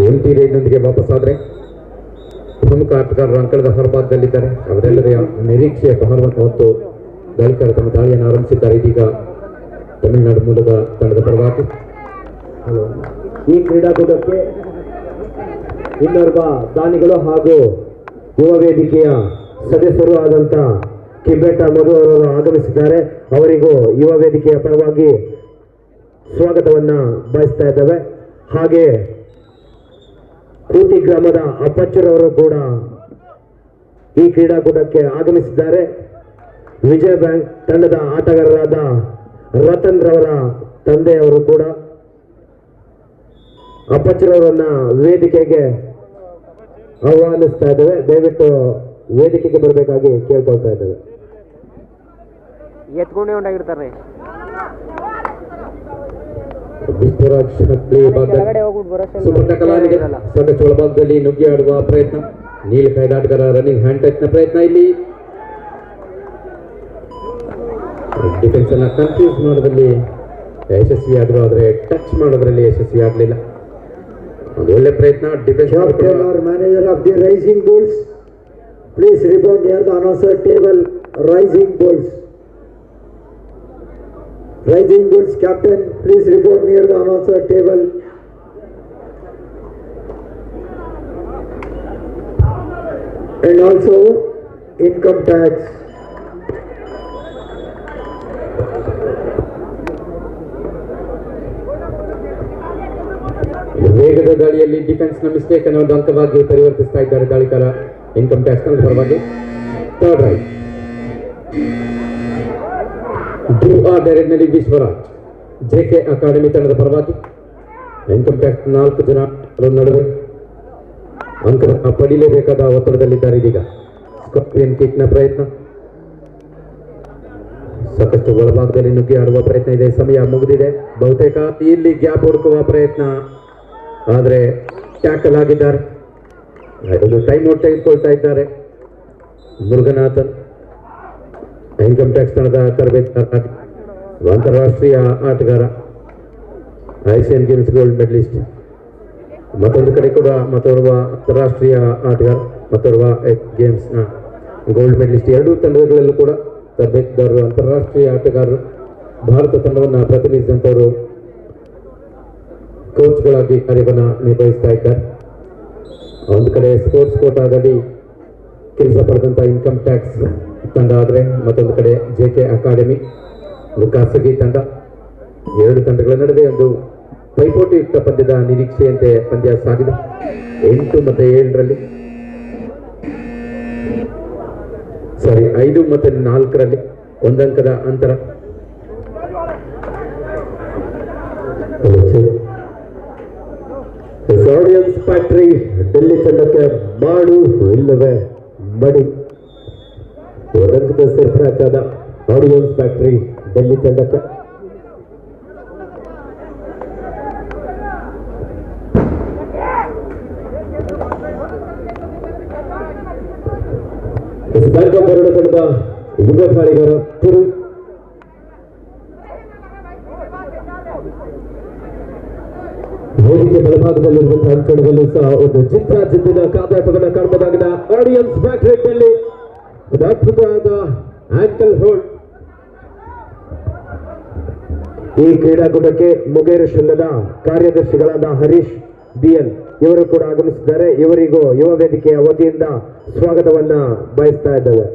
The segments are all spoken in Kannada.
ಎಂಟಿ ರೈಡ್ನೊಂದಿಗೆ ವಾಪಸ್ಸಾದರೆ ಪ್ರಮುಖ ಆಟಗಾರರು ಅಂಕಣದ ಹೊರಭಾಗದಲ್ಲಿದ್ದಾರೆ. ಅವರೆಲ್ಲರ ನಿರೀಕ್ಷೆಯ ಬಹಳವನ್ನು ಹೊತ್ತು ದಾಳಿಕರು ತಮ್ಮ ದಾಳಿಯನ್ನು ಆರಂಭಿಸಿದ್ದಾರೆ. ಇದೀಗ ತಮಿಳುನಾಡು ಮೂಲದ ತಂಡದ ಪರವಾಗಿ ಈ ಕ್ರೀಡಾಕೂಟಕ್ಕೆ ಇನ್ನೋರ್ವ ದಾನಿಗಳು ಹಾಗೂ ಯುವ ವೇದಿಕೆಯ ಸದಸ್ಯರು ಆದಂತ ಕಿಬ್ಬೆಟ್ಟ ಮಧು ಅವರು ಆಗಮಿಸಿದ್ದಾರೆ. ಅವರಿಗೂ ಯುವ ವೇದಿಕೆಯ ಪರವಾಗಿ ಸ್ವಾಗತವನ್ನ ಬಯಸ್ತಾ ಇದ್ದೇವೆ. ಹಾಗೆ ಕೂತಿ ಗ್ರಾಮದ ಅಪ್ಪಚ್ಚರವರು ಕೂಡ ಈ ಕ್ರೀಡಾಕೂಟಕ್ಕೆ ಆಗಮಿಸಿದ್ದಾರೆ. ವಿಜಯ ಬ್ಯಾಂಕ್ ತಂಡದ ಆಟಗಾರರಾದ ರತನ್ ರವರ ತಂದೆಯವರು ಕೂಡ ಅಪ್ಪಚ್ಚರವರನ್ನ ವೇದಿಕೆಗೆ ಆಹ್ವಾನಿಸ್ತಾ ಇದ್ದೇವೆ. ದಯವಿಟ್ಟು ವೇದಿಕೆಗೆ ಬರಬೇಕಾಗಿ ಕೇಳ್ಕೊಳ್ತಾ ಇದ್ದೇವೆ. ಎತ್ಕೊಂಡೇ ಉಂಟಾಗಿರ್ತಾರೆ. ಸುಬ್ರತ ಕಲಾನಿಗೆ ಸಾಕಷ್ಟು ಒಳಭಾಗದಲ್ಲಿ ನುಗ್ಗಿ ಆಡುವ ಪ್ರಯತ್ನ, ನೀಲ್ ಕೈದಾಟಗಾರ ರನ್ನಿಂಗ್ ಹ್ಯಾಂಡ್ ಟಚ್ ನ ಪ್ರಯತ್ನ. ಇಲ್ಲಿ ಡಿಫೆನ್ಸ್ ಅನ್ನ ಕನ್ಫ್ಯೂಸ್ ಮಾಡೋದ್ರಲ್ಲಿ ಯಶಸ್ವಿ ಆದ್ರು, ಆದ್ರೆ ಟಚ್ ಮಾಡೋದ್ರಲ್ಲಿ ಯಶಸ್ವಿ ಆಗಲಿಲ್ಲ. ಒಂದು ಒಳ್ಳೆ ಪ್ರಯತ್ನ. Defence manager of the Rising Bulls, please report near the announcer table. Rising Bulls, Rising Bulls captain, please report near the announcer table. And also income tax. ವೇಗದ ದಾಳಿಯಲ್ಲಿ ಡಿಫೆನ್ಸ್ ನ ಮಿಸ್ಟೇಕ್ ಅನ್ನು ಒಂದು ಅಂಕವಾಗಿ ಪರಿವರ್ತಿಸ್ತಾ ಇದ್ದಾರೆ ದಾಳಿಕಾರ. ಇನ್ಕಮ್ ಟ್ಯಾಕ್ಸ್ ನ ಪರವಾಗಿ ಥರ್ಡ್ ರೈಟ್. ನಲ್ಲಿ ವಿಶ್ವರಾಜ್ ಜೆಕೆ ಅಕಾಡೆಮಿ ತಂಡದ ಪರವಾಗಿ ಇನ್ಕಮ್ ಟ್ಯಾಕ್ಸ್ 4 ಜನ ನಡುವೆ ಅಂಕ ಪಡೀಲೇಬೇಕಾದ ಒತ್ತಡದಲ್ಲಿದ್ದಾರೆ. ಇದೀಗ ಸ್ಕಾರ್ಪಿಯನ್ ಕಿಕ್ ನ ಪ್ರಯತ್ನ, ಸಾಕಷ್ಟು ಒಳಭಾಗದಲ್ಲಿ ನುಗ್ಗಿ ಆಡುವ ಪ್ರಯತ್ನ ಇದೆ. ಸಮಯ ಮುಗಿದಿದೆ. ಬಹುತೇಕ ಇಲ್ಲಿ ಗ್ಯಾಪ್ ಹುಡುಕುವ ಪ್ರಯತ್ನ, ಆದರೆ ಟ್ಯಾಕಲ್ ಆಗಿದ್ದಾರೆ. ಒಂದು ಟೈಮ್ ಔಟ್ ತೆಗೆದುಕೊಳ್ತಾ ಇದ್ದಾರೆ ಮುರುಘನಾಥನ್. ಇನ್ಕಮ್ ಟ್ಯಾಕ್ಸ್ ತಂಡದ ತರಬೇತುದಾರ, ಅಂತಾರಾಷ್ಟ್ರೀಯ ಆಟಗಾರ, ಏಷ್ಯನ್ ಗೇಮ್ಸ್ ಗೋಲ್ಡ್ ಮೆಡಲಿಸ್ಟ್. ಮತ್ತೊಂದು ಕಡೆ ಕೂಡ ಮತ್ತೋರ್ವ ಅಂತಾರಾಷ್ಟ್ರೀಯ ಆಟಗಾರ, ಮತ್ತೋರ್ವ ಗೇಮ್ಸ್ನ ಗೋಲ್ಡ್ ಮೆಡಲಿಸ್ಟ್. ಎರಡೂ ತಂಡಗಳಲ್ಲೂ ಕೂಡ ತರಬೇತುದಾರರು, ಅಂತಾರಾಷ್ಟ್ರೀಯ ಆಟಗಾರರು, ಭಾರತ ತಂಡವನ್ನು ಪ್ರತಿನಿಧಿಸಿದಂಥವರು ಕೋಚ್ಗಳಾಗಿ ಕಾರ್ಯವನ್ನು ನಿರ್ವಹಿಸ್ತಾ ಇದ್ದಾರೆ. ಒಂದು ಕಡೆ ಸ್ಪೋರ್ಟ್ಸ್ ಕೋಟಾದಲ್ಲಿ ಕೆಲಸ ಪಡೆದಂಥ ಇನ್ಕಮ್ ಟ್ಯಾಕ್ಸ್ ತಂಡ ಆದರೆ, ಮತ್ತೊಂದು ಕಡೆ ಜೆಕೆ ಅಕಾಡೆಮಿ ಒಂದು ಖಾಸಗಿ ತಂಡ. ಎರಡು ತಂಡಗಳ ನಡುವೆ ಒಂದು ಪೈಪೋಟಿಯುಕ್ತ ಪಂದ್ಯದ ನಿರೀಕ್ಷೆಯಂತೆ ಪಂದ್ಯ ಸಾಗಿದೆ. 8 ಮತ್ತು 7ರಲ್ಲಿ, ಸಾರಿ 5 ಮತ್ತು 4ರಲ್ಲಿ ಒಂದಂಕದ ಅಂತರ. ಆಡಿಯನ್ಸ್ ಫ್ಯಾಕ್ಟರಿ ಡೆಲ್ಲಿ ತಂಡಕ್ಕೆ ಮಾಡು ಇಲ್ಲವೇ ಮಡಿ. ರಂಗದ ಸೇರ್ಪಡೆಯಾದ ಆಡಿಯನ್ಸ್ ಫ್ಯಾಕ್ಟರಿ ಡೆಲ್ಲಿ ತಂಡಕ್ಕೆ ಬರಡು ತಂಡದ ಯುವ ಕಾಳಿಗಾರ ತಿರು. ವೇದಿಕೆ ಬಲಭಾಗದಲ್ಲಿರುವಂತಹ ಅಂಕಣದಲ್ಲೂ ಸಹ ಒಂದು ಜಿದ್ದಾಜಿದ್ದಿನ ಕಾದಾಟವನ್ನು ಕಾಣಬಹುದಾಗಿದೆ. ಆಡಿಯನ್ಸ್ ಫ್ಯಾಕ್ಟರಿ ಡೆಲ್ಲಿ ಅದ್ಭುತವಾದ ಆಂಕಲ್ ಹೋಲ್ಡ್. ಈ ಕ್ರೀಡಾಕೂಟಕ್ಕೆ ಮುಗೇರು ಶೃಂಗದ ಕಾರ್ಯದರ್ಶಿಗಳಾದ ಹರೀಶ್ ಬಿಎನ್ ಇವರು ಕೂಡ ಆಗಮಿಸಿದ್ದಾರೆ. ಇವರಿಗೂ ಯುವ ವೇದಿಕೆಯ ವತಿಯಿಂದ ಸ್ವಾಗತವನ್ನ ಬಯಸ್ತಾ ಇದ್ದೇವೆ.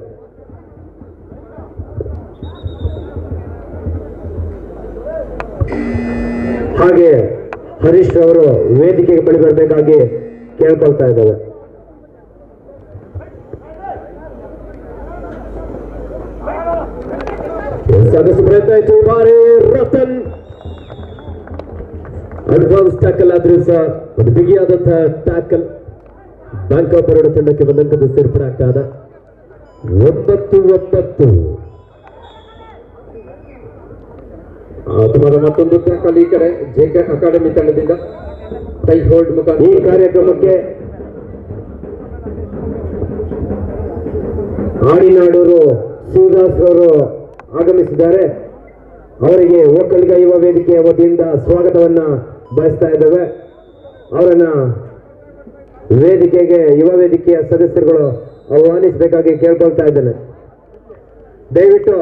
ಹಾಗೆ ಹರೀಶ್ ಅವರು ವೇದಿಕೆಗೆ ಬಳಿ ಬರಬೇಕಾಗಿ ಕೇಳ್ಕೊಳ್ತಾ ಇದ್ದೇವೆ. ಸಾಕಷ್ಟು ಪ್ರಯತ್ನ ಆಯಿತು. ಈ ಬಾರಿ ರತನ್ ಅಡ್ವಾನ್ಸ್ ಟ್ಯಾಕಲ್ ಆದ್ರೂ ಸಹ ಒಂದು ಬಿಗಿಯಾದಂತಹ ಟ್ಯಾಕಲ್. ಬ್ಯಾಂಕ್ ಆಫ್ ಬರೋಡ ತಂಡಕ್ಕೆ ಒಂದಂಕದ ಸೇರ್ಪಡೆ ಆಗ್ತಾದ. 9-9. ತುಮರ ಮತ್ತೊಂದು ಟ್ಯಾಕಲ್ ಈ ಕಡೆ ಜೆಕೆ ಅಕಾಡೆಮಿ ತಂಡದಿಂದ ಟೈ ಹೋಲ್ಡ್ ಮುಖಾಂತರ ಈ ಕಾರ್ಯಕ್ರಮಕ್ಕೆ ಆಡಿನಾಡೂರು ಶಿವದಾಸ್ ಅವರು ಆಗಮಿಸಿದ್ದಾರೆ. ಅವರಿಗೆ ಒಕ್ಕಲಿಗ ಯುವ ವೇದಿಕೆಯ ವತಿಯಿಂದ ಸ್ವಾಗತವನ್ನ ಬಯಸ್ತಾ ಇದ್ದೇವೆ. ಅವರನ್ನ ವೇದಿಕೆಗೆ ಯುವ ವೇದಿಕೆಯ ಸದಸ್ಯರುಗಳು ಆಹ್ವಾನಿಸಬೇಕಾಗಿ ಕೇಳ್ಕೊಳ್ತಾ ಇದ್ದೇನೆ. ದಯವಿಟ್ಟು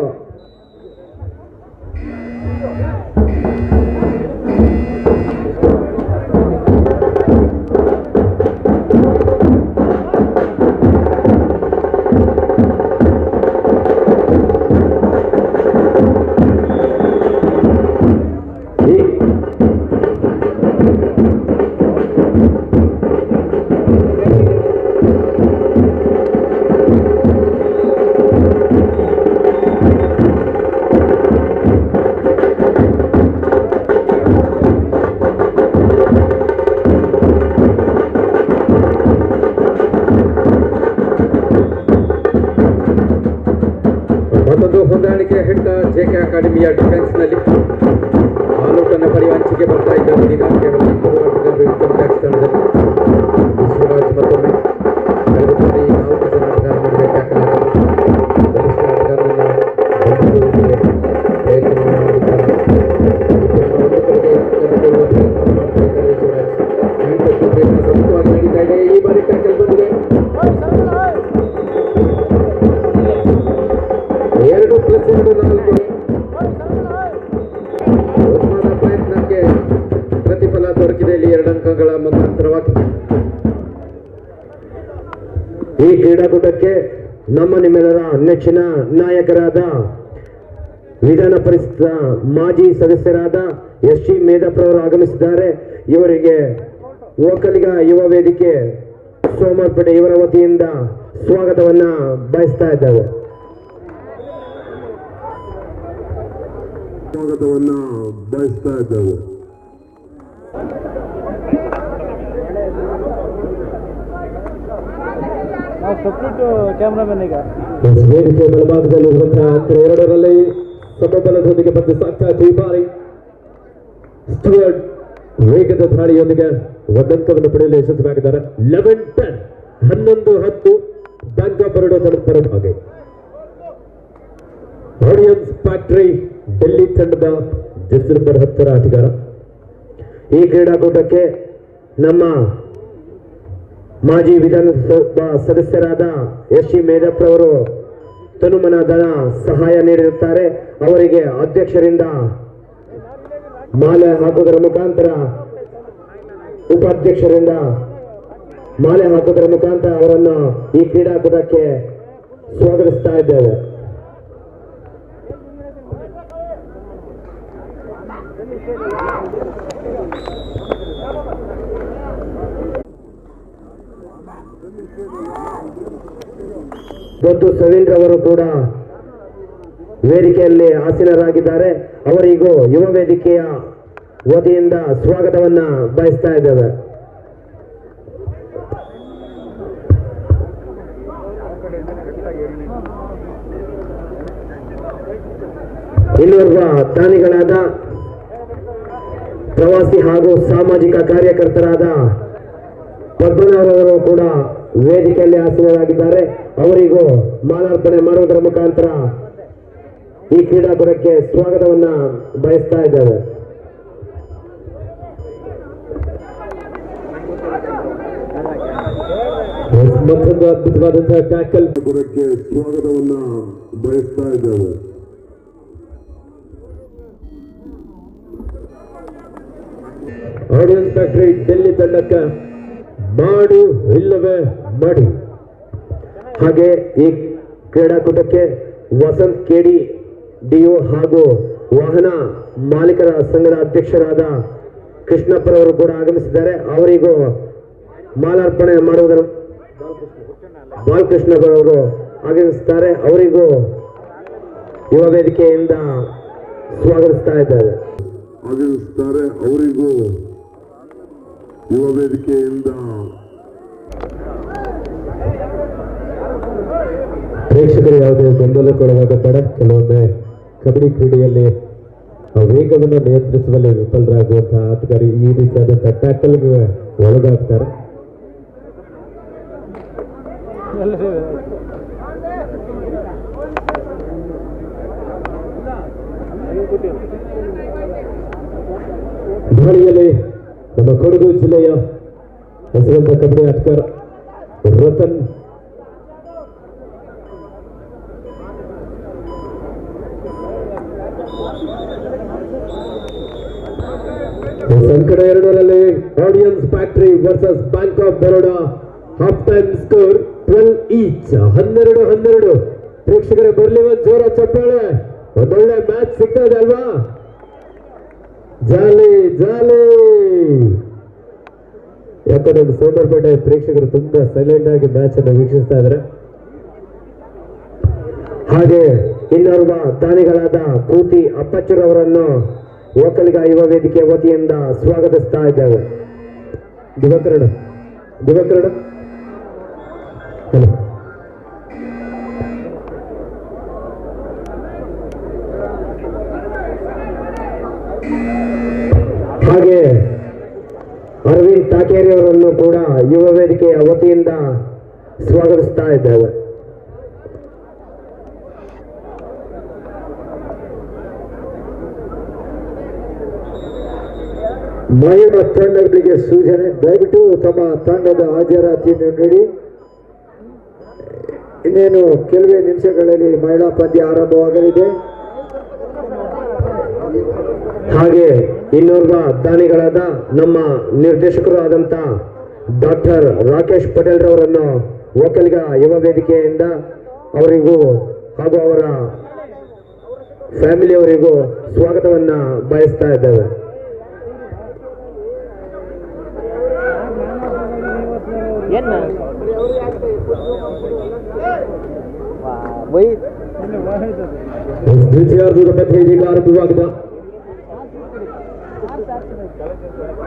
ಮತ್ತೊಂದು ಹೊಂದಾಣಿಕೆ ಹೆಟ್ಟ ಜೆಕೆ ಅಕಾಡೆಮಿಯ ಡಿಫೆನ್ಸ್ ನಲ್ಲಿ ಆಲೂಟನ್ನು ಪಡೆಯುವ ಹಂಚಿಕೆ ಬರ್ತಾ ಇದ್ದರು. ಈಗ ಕೇವಲ 3 ಆಟಗಾರರು ಇನ್ಕಮ್ ಟ್ಯಾಕ್ಸ್ ತಂಡದಲ್ಲಿ ಶಿವರಾಜ್ ಮತ್ತೊಮ್ಮೆ ಕಳೆದ ಬಾರಿ 4 ಜನ ಆಟಗಾರ ನಡುವೆ ಟ್ಯಾಕಲ್ ಬಲಿಷ್ಠ ಆಟಗಾರರನ್ನ ಬಂಧಿಸುವುದಕ್ಕೆ ಪ್ರಯತ್ನ ಮಾಡಿದ್ದಾರೆ. ಇಬ್ಬರನ್ನ ಒಂದು ಕಡೆಗೆ ಕರೆದೊಯ್ಯುವ ಪ್ರಯತ್ನ ಮಾಡ್ತಾ ಇದ್ದಾರೆ ಶಿವರಾಜ್. ಹ್ಯಾಂಡ್ ಪ್ರಯತ್ನ ಸತತವಾಗಿ ನಡೀತಾ ಇದೆ. ಈ ಬಾರಿ ಟ್ಯಾಕಲ್ ಬಂದಿದೆ. 2+2 ಉತ್ತಮವಾದ ಪ್ರಯತ್ನಕ್ಕೆ ಪ್ರತಿಫಲ ದೊರಕಿದೆ ಇಲ್ಲಿ 2 ಅಂಕಗಳ ಮುಖಾಂತರವಾಗಿ. ಈ ಕ್ರೀಡಾಕೂಟಕ್ಕೆ ನಮ್ಮ ನಿಮ್ಮೆಲ್ಲರ ನೆಚ್ಚಿನ ನಾಯಕರಾದ ವಿಧಾನ ಪರಿಷತ್ನ ಮಾಜಿ ಸದಸ್ಯರಾದ ಎಸ್.ಸಿ. ಮೇಧಪ್ರವರು ಆಗಮಿಸಿದ್ದಾರೆ. ಇವರಿಗೆ ಒಕ್ಕಲಿಗ ಯುವ ವೇದಿಕೆ ಸೋಮವಾರಪೇಟೆ ಇವರ ವತಿಯಿಂದ ಸ್ವಾಗತವನ್ನ ಬಯಸ್ತಾ ಇದ್ದೇವೆ. ವೇದಿಕೆ ಬಲಭಾಗದಲ್ಲಿರುವಂತಹ ಅಂತರ 2ರಲ್ಲಿ ಸಮಬಲದೊಂದಿಗೆ ಬಂದು ಸಾಕ್ಷಾತ್ ಈ ಬಾರಿ ಸ್ಟುವರ್ಟ್ ವೇಗದ ದಾಳಿಯೊಂದಿಗೆ 1 ಅಂಕವನ್ನು ಪಡೆಯಲು ಯಶಸ್ವಿಯಾಗಿದ್ದಾರೆ. 11-10 11-10 ಬ್ಯಾಂಕ್ ಆಫ್ ಬರೋಡಾ ತಂಡದ ಪರವಾಗಿ ಆಡಿಯನ್ಸ್ ಫ್ಯಾಕ್ಟರಿ ಡೆಲ್ಲಿ ತಂಡದ ಜರ್ಸಿ ನಂಬರ್ 10 ಆಟಗಾರ. ಈ ಕ್ರೀಡಾಕೂಟಕ್ಕೆ ನಮ್ಮ ಮಾಜಿ ವಿಧಾನಸಭಾ ಸದಸ್ಯರಾದ ಎಸ್.ಸಿ. ಮೇಧಪ್ರವರು ತನುಮನ ಧನ ಸಹಾಯ ನೀಡಿರುತ್ತಾರೆ. ಅವರಿಗೆ ಅಧ್ಯಕ್ಷರಿಂದ ಮಾಲೆ ಹಾಕುವುದರ ಮುಖಾಂತರ ಉಪಾಧ್ಯಕ್ಷರಿಂದ ಮಾಲೆ ಹಾಕುವುದರ ಮುಖಾಂತರ ಅವರನ್ನು ಈ ಕ್ರೀಡಾಕೂಟಕ್ಕೆ ಸ್ವಾಗತಿಸ್ತಾ ಇದ್ದೇವೆ. ಮತ್ತು ಸವೀಂದ್ರ ಅವರು ಕೂಡ ವೇದಿಕೆಯಲ್ಲಿ ಆಸೀನರಾಗಿದ್ದಾರೆ. ಅವರಿಗೂ ಯುವ ವೇದಿಕೆಯ ವತಿಯಿಂದ ಸ್ವಾಗತವನ್ನ ಬಯಸ್ತಾ ಇದ್ದೇವೆ. ಇನ್ನೋರ್ವ ದಾನಿಗಳಾದ ಪ್ರವಾಸಿ ಹಾಗೂ ಸಾಮಾಜಿಕ ಕಾರ್ಯಕರ್ತರಾದ ಪದ್ಮನಾಭರವರು ಕೂಡ ವೇದಿಕೆಯಲ್ಲಿ ಆಸೀನರಾಗಿದ್ದಾರೆ. ಅವರಿಗೂ ಮಾಲಾರ್ಪಣೆ ಮಾಡುವುದರ ಮುಖಾಂತರ ಈ ಕ್ರೀಡಾಕೂಟಕ್ಕೆ ಸ್ವಾಗತವನ್ನ ಬಯಸ್ತಾ ಇದ್ದೇವೆ. ಮತ್ತೊಂದು ಅದ್ಭುತವಾದಂತಹ ಟ್ಯಾಕಲ್ ಕೂಟಕ್ಕೆ ಸ್ವಾಗತವನ್ನ ಬಯಸ್ತಾ ಇದ್ದೇವೆ. ಆಡಿಯನ್ಸ್ ಫ್ಯಾಕ್ಟರಿ ಡೆಲ್ಲಿ ತಂಡಕ್ಕೆ ಮಾಡು ಇಲ್ಲವೇ ಮಾಡಿ. ಹಾಗೆ ಈ ಕ್ರೀಡಾಕೂಟಕ್ಕೆ ವಸಂತ್ ಕೆಡಿ ಡಿಒ ಹಾಗೂ ವಾಹನ ಮಾಲೀಕರ ಸಂಘದ ಅಧ್ಯಕ್ಷರಾದ ಕೃಷ್ಣಪ್ಪರವರು ಕೂಡ ಆಗಮಿಸಿದ್ದಾರೆ. ಅವರಿಗೂ ಮಾಲಾರ್ಪಣೆ ಮಾಡುವುದರ ಬಾಲಕೃಷ್ಣರವರು ಆಗಮಿಸುತ್ತಾರೆ. ಅವರಿಗೂ ಯುವ ವೇದಿಕೆಯಿಂದ ಸ್ವಾಗತಿಸ್ತಾ ಇದ್ದಾರೆ. ಆಗಮಿಸುತ್ತಾರೆ. ಅವರಿಗೂ ಯುವ ವೇದಿಕೆಯಿಂದ ಪ್ರೇಕ್ಷಕರು ಯಾವುದೇ ಗೊಂದಲಕ್ಕೊಳಗಾಗುತ್ತಾರೆ. ಕೆಲವೊಮ್ಮೆ ಕಬಡ್ಡಿ ಕ್ರೀಡೆಯಲ್ಲಿ ವೇಗವನ್ನು ನಿಯಂತ್ರಿಸುವಲ್ಲಿ ವಿಫಲರಾಗುವಂತಹ ಆಟಗಾರ ಈ ರೀತಿಯಾದಂತಹ ಟ್ಯಾಕಲ್ಗೆ ಒಳಗಾಗ್ತಾರೆ. Thank you. ದಾಳಿಯಲ್ಲಿ ನಮ್ಮ ಕೊಡಗು ಜಿಲ್ಲೆಯ ಹೆಸರಾಂತ ಕಬಡ್ಡಿ ಆಟಗಾರ ರತನ್ ಸಂಕಟ 2ರಲ್ಲಿ audience factory versus Bank of Baroda half time score 12 each 12-12 ಪ್ರೇಕ್ಷಕರೇ ಬರ್ಲಿ ಒಂದು ಜೋರ ಚಪ್ಪಾಳೆ ಒಂದೊಳ್ಳೆ ಮ್ಯಾಚ್ ಸಿಕ್ಕದೆ ಅಲ್ವಾ ಜಾಲಿ ಜಾಲಿ ಯಾಕಂದ್ರೆ ಸೋಮವಾರಪೇಟೆ ಪ್ರೇಕ್ಷಕರು ತುಂಬಾ ಸೈಲೆಂಟ್ ಆಗಿ ಮ್ಯಾಚ್ ಅನ್ನು ವೀಕ್ಷಿಸ್ತಾ ಇದ್ದಾರೆ ಹಾಗೆ ಇನ್ನೋರ್ವ ದಾನಿಗಳಾದ ಕೂತಿ ಅಪ್ಪಚ್ಚರವರನ್ನು ಒಕ್ಕಲಿಗ ಯುವ ವೇದಿಕೆ ವತಿಯಿಂದ ಸ್ವಾಗತಿಸ್ತಾ ಇದ್ದೇವೆ ದಿವಾಕರಣ ಹಾಗೆ ಅರವಿಂದ್ ತಾಕೇರಿ ಅವರನ್ನು ಕೂಡ ಯುವ ವೇದಿಕೆಯ ವತಿಯಿಂದ ಸ್ವಾಗತಿಸ್ತಾ ಇದ್ದೇವೆ ಮಹಿಳಾ ತಂಡಗಳಿಗೆ ಸೂಚನೆ ದಯವಿಟ್ಟು ತಮ್ಮ ತಂಡದ ಹಾಜರಾತಿಯನ್ನು ನೀಡಿ ಇನ್ನೇನು ಕೆಲವೇ ನಿಮಿಷಗಳಲ್ಲಿ ಮಹಿಳಾ ಪಂದ್ಯ ಆರಂಭವಾಗಲಿದೆ ಹಾಗೆ ಇನ್ನೋರ್ವ ದಾನಿಗಳಾದ ನಮ್ಮ ನಿರ್ದೇಶಕರು ಆದಂತ ಡಾಕ್ಟರ್ ರಾಕೇಶ್ ಪಟೇಲ್ ರವರನ್ನು ಒಕ್ಕಲಿಗ ಯುವ ವೇದಿಕೆಯಿಂದ ಅವರಿಗೂ ಹಾಗೂ ಅವರ ಫ್ಯಾಮಿಲಿಯವರಿಗೂ ಸ್ವಾಗತವನ್ನ ಬಯಸ್ತಾ ಇದ್ದೇವೆ ದ್ವಿತೀಯಾರ್ಧದ ಪಂದ್ಯ ಇದೀಗ ಆರಂಭವಾಗಿದೆ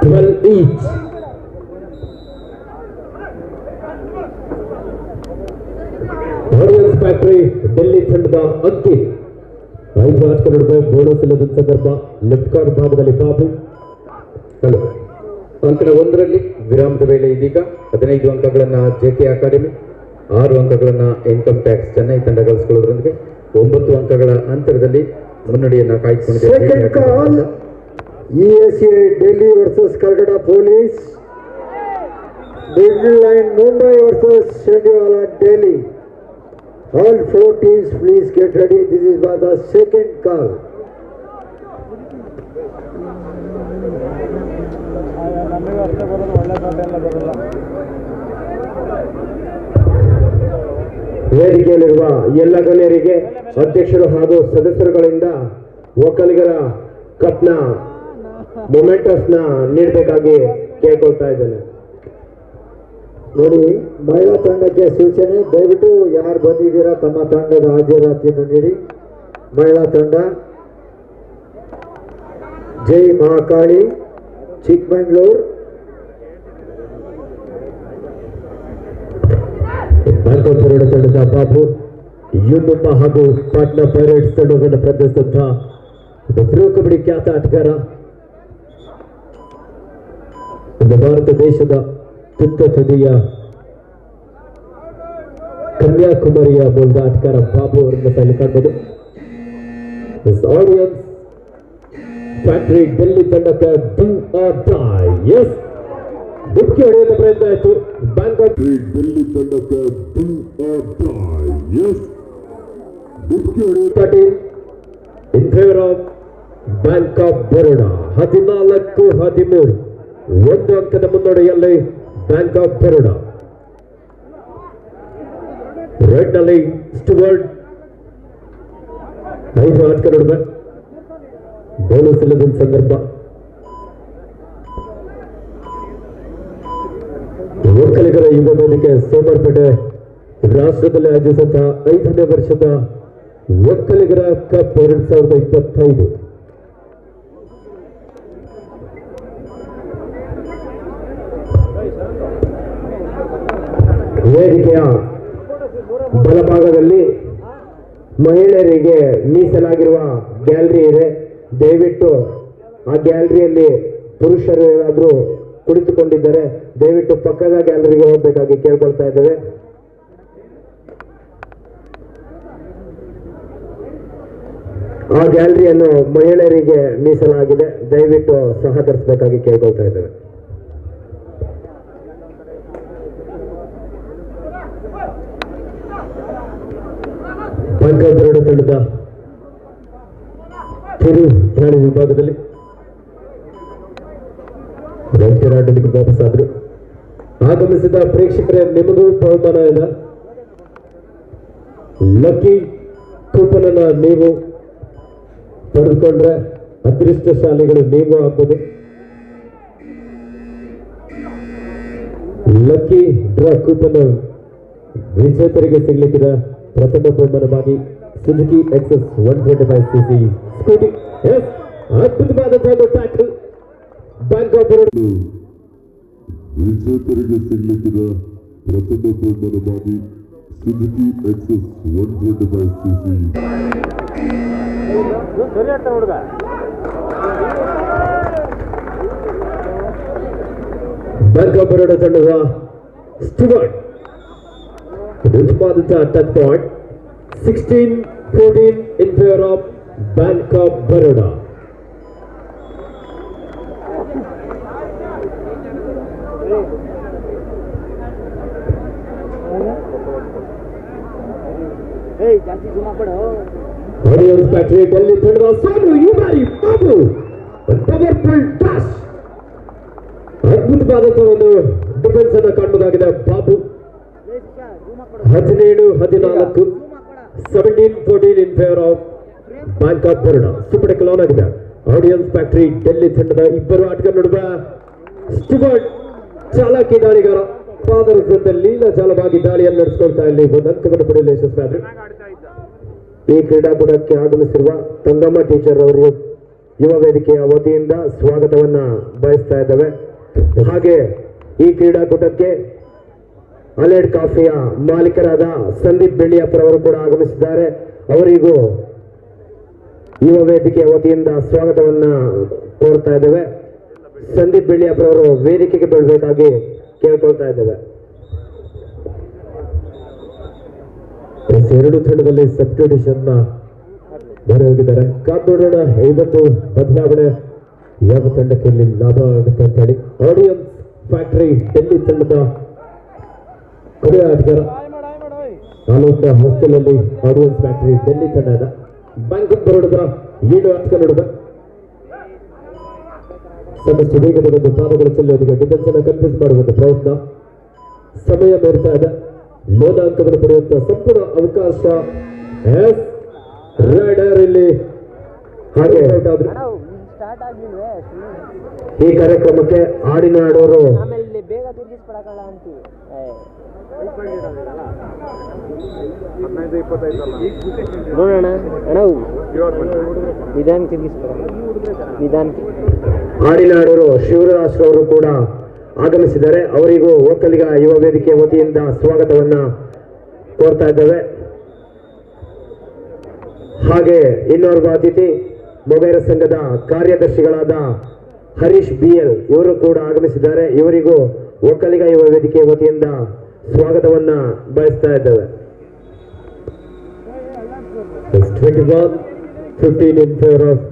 12 ಈಚ್ ಆಡಿಯನ್ಸ್ ಫ್ಯಾಕ್ಟರಿ ಡೆಲ್ಲಿ ತಂಡದ ಅಂಕಿ 5 ಆಟಗಾರರಿಗೆ ಬೋನಸ್ ಇಲ್ಲದ ಸಂದರ್ಭ ಲೆಫ್ಟ್ ಕಾರ್ಡ್ ಭಾಗದಲ್ಲಿ ಬಾಬು ಅಂಕಣ 1ರಲ್ಲಿ ವಿರಾಮದ ವೇಳೆ ಇದೀಗ 15 ಅಂಕಗಳನ್ನ ಜೆಕೆ ಅಕಾಡೆಮಿ 6 ಅಂಕಗಳನ್ನ ಇನ್ಕಮ್ ಟ್ಯಾಕ್ಸ್ ಚೆನ್ನೈ ತಂಡ ಗಳಿಸಿಕೊಳ್ಳುವುದರೊಂದಿಗೆ 9 ಅಂಕಗಳ ಅಂತರದಲ್ಲಿ ಮುನ್ನಡೆಯನ್ನ ಕಾಯ್ದುಕೊಂಡಿದೆ ESA Delhi versus Calcutta Police, middle line Mumbai versus Chandiwala Delhi. All 4 teams please get ready. This is for the second call. ವೇದಿಕೆಯಲ್ಲಿರುವ ಎಲ್ಲ ಗಣ್ಯರಿಗೆ ಅಧ್ಯಕ್ಷರು ಹಾಗೂ ಸದಸ್ಯರುಗಳಿಂದ ಒಕ್ಕಲಿಗರ ಕಪ್ನ ಮೊಮೆಂಟಸ್ ನ ನೀಡಬೇಕಾಗಿ ಕೇಳ್ಕೊಳ್ತಾ ಇದ್ದೇನೆ ನೋಡಿ ಮಹಿಳಾ ತಂಡಕ್ಕೆ ಸೂಚನೆ ದಯವಿಟ್ಟು ಯಾರು ಬಂದಿದ್ದೀರಾ ತಮ್ಮ ತಂಡದ ಹಾಜರಾತಿಯನ್ನು ನೀಡಿ ಮಹಿಳಾ ತಂಡ ಜೈ ಮಹಾಕಾಳಿ ಚಿಕ್ಕಮಂಗ್ಳೂರು ಬ್ಯಾಂಕ್ ಆಫ್ ಬರೋಡಾ ತಂಡದ ಬಾಬು ಯುನುಮ್ಮ ಹಾಗೂ ಪಾಟ್ನಾ ಪೈರೇಟ್ಸ್ ತಂಡವನ್ನು ಪ್ರದರ್ಶಿಸಿದಂತಹ ಪ್ರೋ ಕಬಡ್ಡಿ ಖ್ಯಾತ ಆಟಗಾರ ನಮ್ಮ ಭಾರತ ದೇಶದ ತುತ್ತ ತುದಿಯ ಕನ್ಯಾಕುಮಾರಿಯ ಮೂಲದ ಆಟಗಾರ ಬಾಬು ಅವರನ್ನು ಸಹ ಕಾಣಬಹುದು ಆಡಿಯನ್ಸ್ ಫ್ಯಾಕ್ಟರಿ ಡೆಲ್ಲಿ ತಂಡಕ್ಕೆ ಎಸ್ ಡಿಕ್ಕಿ ಹೊಡೆಯುವ ಪ್ರಯತ್ನ ಆಯಿತು ಬ್ಯಾಂಕ್ ಆಫ್ ಡೆಲ್ಲಿ ತಂಡಕ್ಕೆ ಎಸ್ ಡಿಕ್ಕಿ ಹೊಡೆಯುವ ಇನ್ favour of Bank of Baroda 14-13 1 ಅಂಕದ ಮುನ್ನಡೆಯಲ್ಲಿ ಬ್ಯಾಂಕ್ ಆಫ್ ಬರೋಡಾ ರೆಡ್ ನಲ್ಲಿ ಸ್ಟುವರ್ಟ್ 5 ಆಟಗಾರರು ಬೋನಸ್ ಇಲ್ಲದ ಸಂದರ್ಭ ಒಕ್ಕಲಿಗರ ಯುವ ವೇದಿಕೆ ಸೋಮವಾರಪೇಟೆ ರಾಷ್ಟ್ರದಲ್ಲಿ ಆಯೋಜಿಸಿದಂತಹ 5ನೇ ವರ್ಷದ ಒಕ್ಕಲಿಗರ ಕಪ್ 2025 ವೇದಿಕೆಯ ಬಲಭಾಗದಲ್ಲಿ ಮಹಿಳೆಯರಿಗೆ ಮೀಸಲಾಗಿರುವ ಗ್ಯಾಲರಿ ಇದೆ ದಯವಿಟ್ಟು ಆ ಗ್ಯಾಲರಿಯಲ್ಲಿ ಪುರುಷರು ಏನಾದರೂ ಕುಳಿತುಕೊಂಡಿದ್ದರೆ ದಯವಿಟ್ಟು ಪಕ್ಕದ ಗ್ಯಾಲರಿಗೆ ಹೋಗಬೇಕಾಗಿ ಕೇಳ್ಕೊಳ್ತಾ ಇದ್ದೇವೆ ಆ ಗ್ಯಾಲರಿಯನ್ನು ಮಹಿಳೆಯರಿಗೆ ಮೀಸಲಾಗಿದೆ, ದಯವಿಟ್ಟು ಸಹಕರಿಸಬೇಕಾಗಿ ಕೇಳ್ಕೊಳ್ತಾ ಇದ್ದೇವೆ. ಬಂಗಾಬರಡು ತಂಡದ ಕಿರು ಧಾಳಿ ವಿಭಾಗದಲ್ಲಿ ವೆಂಕಟರಾಡಲಿಗೆ ವಾಪಸ್ಸಾದ್ರು. ಆಗಮಿಸಿದ ಪ್ರೇಕ್ಷಕರೇ, ನಿಮಗೂ ಬಹುಮಾನ ಇದೆ. ಲಕ್ಕಿ ಕೂಪನ್ ಅನ್ನ ನೀವು ಪಡೆದುಕೊಂಡ್ರೆ ಅದೃಷ್ಟಶಾಲಿಗಳು ನೀವು ಆಗ್ಬೋದು. ಲಕ್ಕಿ ಡ್ರಾ ಕೂಪನ್ ವಿಜೇತರಿಗೆ ಸಿಗ್ಲಿಕ್ಕಿದ ಪ್ರಥಮ ಬಹುಮಾನವಾಗಿ ಸುಜುಕಿ ಎಕ್ಸಸ್ 125cc ಸ್ಕೂಟಿ. ಅದ್ಭುತವಾದಂತಹ ಟ್ಯಾಕಲ್ ಬ್ಯಾಂಕ್ ಆಫ್ ಬರೋಡ. ವಿಜೇತರಿಗೆ ಸಿಗಲಿಕ್ಕಿದ ಪ್ರಥಮ ಬಹುಮಾನವಾಗಿ Suzuki Access 125cc. Bank of Baroda ತಂಡದ ಸ್ಟುವರ್ಟ್ ಉತ್ತಮವಾದಂತಹ touch point 16-14 in favour of Bank of Baroda. Audience factory Delhi ತಂಡದ ಸೋನು ಈ ಬಾರಿ ಬಾಬು ಪವರ್ಫುಲ್ ಟಾಸ್. ಅದ್ಭುತವಾದಂತಹ ಒಂದು ಡಿಫೆನ್ಸ್ ಅನ್ನು ಕಾಣಬಹುದಾಗಿದೆ. Babu 17-14 17-14 in favour of Bank of Baroda. Super ಕ್ಲೋನ್ ಆಗಿದೆ. ಆಡಿಯನ್ಸ್ ಫ್ಯಾಕ್ಟರಿ ಡೆಲ್ಲಿ ತಂಡದ ಇಬ್ಬರು ಆಟಗಾರ ನಡುವೆ ಸ್ಟುವರ್ಟ್ ಚಾಲಾಕಿ ದಾಳಿಗಾರ ಪಾದರಸದ ಲೀಲಾಚಾಲವಾಗಿ ದಾಳಿಯನ್ನು ನಡೆಸಿಕೊಳ್ತಾ ಇಲ್ಲಿ ಒಂದು ಅಂಕವನ್ನು ಪಡೆಯಲು ಯಶಸ್ವಿಯಾದರು. ಈ ಕ್ರೀಡಾಕೂಟಕ್ಕೆ ಆಗಮಿಸಿರುವ ತಂಗಮ್ಮ ಟೀಚರ್ ಅವರು ಯುವ ವೇದಿಕೆಯ ವತಿಯಿಂದ ಸ್ವಾಗತವನ್ನ ಬಯಸ್ತಾ ಇದ್ದೇವೆ. ಹಾಗೆ ಈ ಕ್ರೀಡಾಕೂಟಕ್ಕೆ ಅಲೆಡ್ ಕಾಫಿಯ ಮಾಲೀಕರಾದ ಸಂದೀಪ್ ಬೆಳ್ಳಿಯಪ್ಪರವರು ಕೂಡ ಆಗಮಿಸಿದ್ದಾರೆ. ಅವರಿಗೂ ಯುವ ವೇದಿಕೆಯ ವತಿಯಿಂದ ಸ್ವಾಗತವನ್ನ ಕೋರ್ತಾ ಇದ್ದೇವೆ. ಸಂದೀಪ್ ಬೆಳ್ಳಿಯಪ್ಪರವರು ವೇದಿಕೆಗೆ ಬರಬೇಕಾಗಿ ಕೇಳ್ಕೊಳ್ತಾ ಇದ್ದೇವೆ. ಎರಡು ತಂಡದಲ್ಲಿ ಸಬ್ಸ್ಟಿಟ್ಯೂಷನ್ ಮೊರೆ ಹೋಗಿದ್ದಾರೆ. ಕಾದೋಡೋಣ ಇವತ್ತು ಬದಲಾವಣೆ ಯಾವ ತಂಡಕ್ಕೆ ಇಲ್ಲಿ ಲಾಭ ಆಗುತ್ತೆ ಅಂತ ಹೇಳಿ. ಆಡಿಯನ್ಸ್ ಫ್ಯಾಕ್ಟರಿ ಡೆಲ್ಲಿ ತಂಡದ ಕೊನೆಯ ಆಟಗಾರ ತಾಲೂಕಿನ ಹಾಸ್ಟೆಲ್ ಅಲ್ಲಿ ಆಡಿಯನ್ಸ್ ಫ್ಯಾಕ್ಟರಿ ಡೆಲ್ಲಿ ತಂಡದ ಬ್ಯಾಂಕ್ ಆಫ್ ಬರೋಡದ 7 ಆಟಗಾರ ನಡುವೆ ಸಾಕಷ್ಟು ವೇಗದ ಒಂದು ಪಾದಗಳ ಚೆಲ್ಲುವುದಕ್ಕೆ ಡಿಫೆನ್ಸ್ ಅನ್ನು ಕನ್ಫ್ಯೂಸ್ ಮಾಡುವಂತ ಪ್ರಯತ್ನ. ಸಮಯ ಮೀರ್ತಾ ಇದೆ. ಲೋನ ಅಂಕವನ್ನು ಪಡೆಯುವಂತಹ ಸಂಪೂರ್ಣ ಅವಕಾಶ ರೈಡರ್ ಇಲ್ಲಿ ಹಾಗೆ ಔಟ್ ಆದ್ರು. ಈ ಕಾರ್ಯಕ್ರಮಕ್ಕೆ ಹಾಡಿನ ಆಡೋರು ಹಾಡಿನ ಆಡೋರು ಶಿವರಾಜ್ ಅವರು ಕೂಡ ಆಗಮಿಸಿದ್ದಾರೆ. ಅವರಿಗೂ ಒಕ್ಕಲಿಗ ಯುವ ವೇದಿಕೆ ವತಿಯಿಂದ ಸ್ವಾಗತವನ್ನ ಕೋರ್ತಾ ಇದ್ದೇವೆ. ಹಾಗೆ ಇನ್ನೋರ್ವ ಅತಿಥಿ ಮೊಬೈಲ್ ಸಂಘದ ಕಾರ್ಯದರ್ಶಿಗಳಾದ ಹರೀಶ್ BL ಇವರು ಕೂಡ ಆಗಮಿಸಿದ್ದಾರೆ. ಇವರಿಗೂ ಒಕ್ಕಲಿಗ ಯುವ ವೇದಿಕೆ ವತಿಯಿಂದ ಸ್ವಾಗತವನ್ನ ಬಯಸ್ತಾ ಇದ್ದೇವೆ. 21-15 ಇನ್ favour of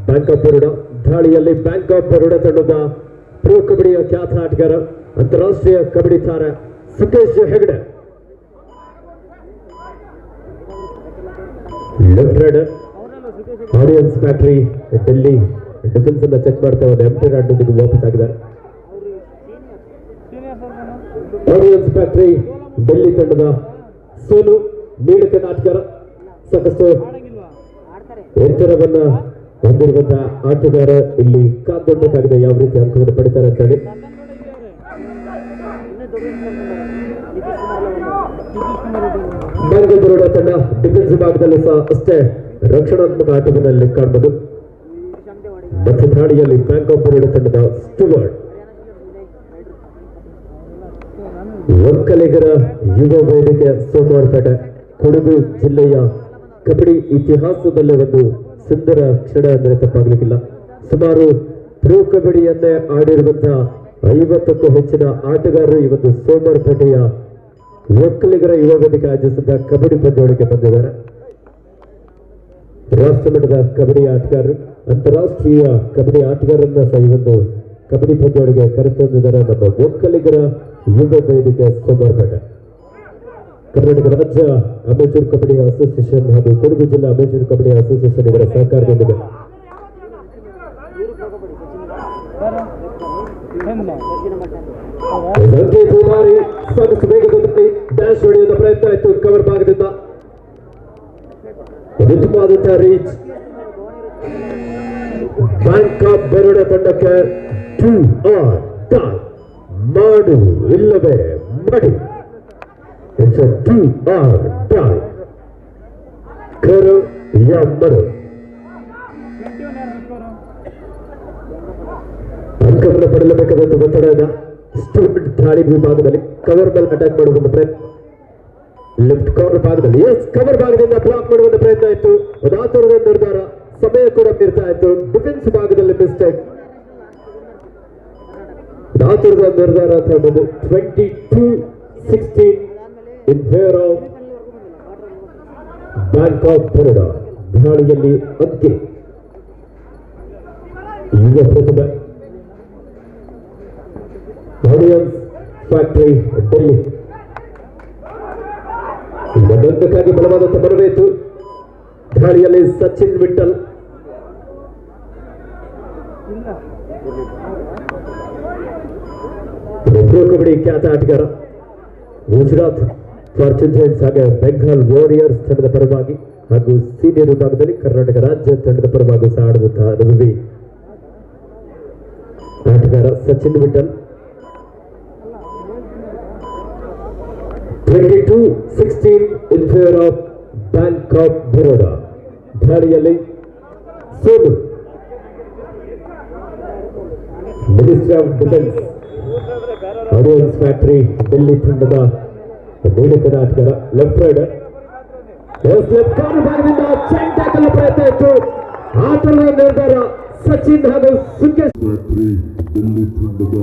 Bank of Baroda. ದಾಳಿಯಲ್ಲಿ ಬ್ಯಾಂಕ್ ಆಫ್ ಬರೋಡಾ ತಂಡದ ಪ್ರೋ ಕಬಡ್ಡಿಯ ಖ್ಯಾತ ಆಟಗಾರ ಅಂತಾರಾಷ್ಟ್ರೀಯ ಕಬಡ್ಡಿ ತಾರೆ Sukesh Hegde. Left raider audience factory Delhi defence ಅನ್ನ ಚೆಕ್ ಮಾಡ್ತಾ ಒಂದು ಎಂಟಿ ರಾಡ್ನೊಂದಿಗೆ ವಾಪಸ್ ಆಗಿದ್ದಾರೆ. ಆಡಿಯನ್ಸ್ ಫ್ಯಾಕ್ಟರಿ ಡೆಲ್ಲಿ ತಂಡದ ಸೋನು ನೀಡಕನ ಆಟಗಾರ ಸಾಕಷ್ಟು ಎತ್ತರವನ್ನ ಹೊಂದಿರುವಂತಹ ಆಟಗಾರ ಇಲ್ಲಿ ಕಾದೊಡ್ಡಬೇಕಾಗಿದೆ ಯಾವ ರೀತಿ ಅಂಕವನ್ನು ಪಡಿತಾರೆ ಅಂತ ಹೇಳಿ. ಬ್ಯಾಂಕ್ ಆಫ್ ಬರೋಡಾ ತಂಡ ಡಿಫೆನ್ಸ್ ವಿಭಾಗದಲ್ಲಿ ಸಹ ಅಷ್ಟೇ ರಕ್ಷಣಾತ್ಮಕ ಆಟವನ್ನು ಕಾಣಬಹುದು. ಮತ್ತು ದಾಳಿಯಲ್ಲಿ ಬ್ಯಾಂಕ್ ಆಫ್ ಬರೋಡಾ ತಂಡದ ಸ್ಟುವರ್ಟ್ ಒಕ್ಕಲಿಗರ ಯುವ ವೇದಿಕೆ ಸೋಮವಾರಪೇಟೆ ಕೊಡಗು ಜಿಲ್ಲೆಯ ಕಬಡ್ಡಿ ಇತಿಹಾಸದಲ್ಲಿ ಒಂದು ಸುಂದರ ಕ್ಷಣ ಅಂದರೆ ತಪ್ಪಾಗಲಿಕ್ಕಿಲ್ಲ. ಸುಮಾರು ಪ್ರೋ ಕಬಡ್ಡಿಯನ್ನೇ ಆಡಿರುವಂತಹ 50ಕ್ಕೂ ಹೆಚ್ಚಿನ ಆಟಗಾರರು ಇವತ್ತು ಸೋಮವಾರಪೇಟೆಯ ಒಕ್ಕಲಿಗರ ಯುವ ವೇದಿಕೆ ಆಯೋಜಿಸಿದ ಕಬಡ್ಡಿ ಪಂದ್ಯಾವಳಿಗೆ ಬಂದಿದ್ದಾರೆ. ರಾಷ್ಟ್ರಮಟ್ಟದ ಕಬಡ್ಡಿ ಆಟಗಾರರು, ಅಂತಾರಾಷ್ಟ್ರೀಯ ಕಬಡ್ಡಿ ಆಟಗಾರರನ್ನ ಸಹ ಈ ಒಂದು ಕಬಡ್ಡಿ ಪಂದ್ಯಾವಳಿಗೆ ಕರೆತಂದಿದ್ದಾರೆ ನಮ್ಮ ಒಕ್ಕಲಿಗರ ಯುವ ವೇದಿಕೆ ಸೋಮವಾರಪೇಟೆ. ಕರ್ನಾಟಕ ರಾಜ್ಯ ಅಮೇಚೂರ್ ಕಬಡ್ಡಿ ಅಸೋಸಿಯೇಷನ್ ಹಾಗೂ ಕೊಡಗು ಜಿಲ್ಲಾ ಅಮೇಚೂರ್ ಕಬಡ್ಡಿ ಅಸೋಸಿಯೇಷನ್ ಇವರ ಸಹಕಾರದೊಂದಿಗೆ ಸಾಕಷ್ಟು ವೇಗದಲ್ಲಿ ಡ್ಯಾಶ್ ಹೊಡೆಯುವ ಪ್ರಯತ್ನ ಆಯಿತು ಕವರ್ ಭಾಗದಿಂದ. ಉತ್ತಮವಾದಂತಹ ರೀಚ್ ಬ್ಯಾಂಕ್ ಆಫ್ ಬರೋಡಾ ತಂಡಕ್ಕೆ 2 ಆರ್ ಡಾಲ್ ಮಾಡು ಇಲ್ಲವೇ ಮಡಿ. It's a 2 ಆರ್ ಡಾಲ್ ಕರು ಯಾ ಮರು. ಅಂಕವನ್ನು ಪಡೆಯಬೇಕಾದಂತ ಒತ್ತಡದ ಸ್ಟೂಡೆಂಟ್ ದಾಳಿ ವಿಭಾಗದಲ್ಲಿ ಕವರ್ ಮೇಲೆ ಅಟ್ಯಾಕ್ ಮಾಡುವ ಪ್ರಯತ್ನ, ಲೆಫ್ಟ್ ಕಾರ್ನರ್ ಭಾಗದಲ್ಲಿ ಕವರ್ ಭಾಗದಿಂದ ಬ್ಲಾಕ್ ಮಾಡುವ ಪ್ರಯತ್ನ ಆಯಿತು. ಅದಾತರದ ನಿರ್ಧಾರ, ಸಮಯ ಕೂಡ ಮೀರ್ತಾ ಇತ್ತು. ಡಿಫೆನ್ಸ್ ಭಾಗದಲ್ಲಿ ಮಿಸ್ಟೇಕ್, ಅದಾತರದ ನಿರ್ಧಾರ ಅಂತ ಹೇಳ್ಬೋದು. 22-16 ಇನ್ favour of Bank of Baroda. ದಾಳಿಯಲ್ಲಿ ಅಂಕೆ ಯುವ ಪ್ರತಿಭೆ ಆಡಿಯನ್ಸ್ ಫ್ಯಾಕ್ಟರಿ ಡೆಲ್ಲಿ. ಒಂದೊಂದಕ್ಕಾಗಿ ಬಲವಾದಂತ ಬರಬೇಕು. ದಾಳಿಯಲ್ಲಿ ಸಚಿನ್ ವಿಠಲ್, ಪ್ರೊ ಕಬಡ್ಡಿ ಖ್ಯಾತ ಆಟಗಾರ, ಗುಜರಾತ್ ಫಾರ್ಚೂನ್ ಜೈಂಟ್ಸ್ ಹಾಗೆ ಬೆಂಗಾಲ್ ವಾರಿಯರ್ಸ್ ತಂಡದ ಪರವಾಗಿ ಹಾಗೂ ಸೀನಿಯರ್ ವಿಭಾಗದಲ್ಲಿ ಕರ್ನಾಟಕ ರಾಜ್ಯ ತಂಡದ ಪರವಾಗಿ ಸಹ ಆಡುವಂತಹ ಅನುಭವಿ ಆಟಗಾರ Sachin Vithal. 22-16 in favor of Bank of Baroda. ದಾಳಿಯಲ್ಲಿ ಸೋಲು. Ministry of defence audience factory Delhi ತಂಡದ ನೇಮಕದ ಆಟಗಾರ ಲೆಫ್ಟ್ ರೈಡರ್. ಲೆಫ್ಟ್ ಕಾರ್ನರ್ ಭಾಗದಿಂದ ಚೈನ್ ಟ್ಯಾಕಲ್ ಪ್ರಯತ್ನ ಇತ್ತು. ಆಟದ ನಿರ್ಧಾರ ಸಚಿನ್ ಹಾಗೂ ಸುಂಕೇಶ್. ಫ್ಯಾಕ್ಟರಿ ಡೆಲ್ಲಿ ತಂಡದ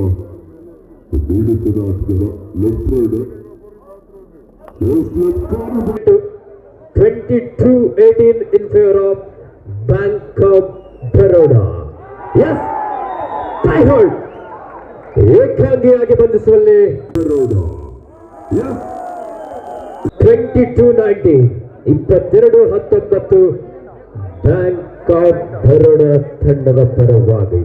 ನೇಮಕದ ಆಟಗಾರ left rider 22-18 in favor of Bank of Baroda. Yes, tie hold. ಏಕಾಂಗಿಯಾಗಿ ಬಂಧಿಸುವಲ್ಲಿ Baroda. Yes, 22-19 22-19 Bank of Baroda ತಂಡದ ಪರವಾಗಿ.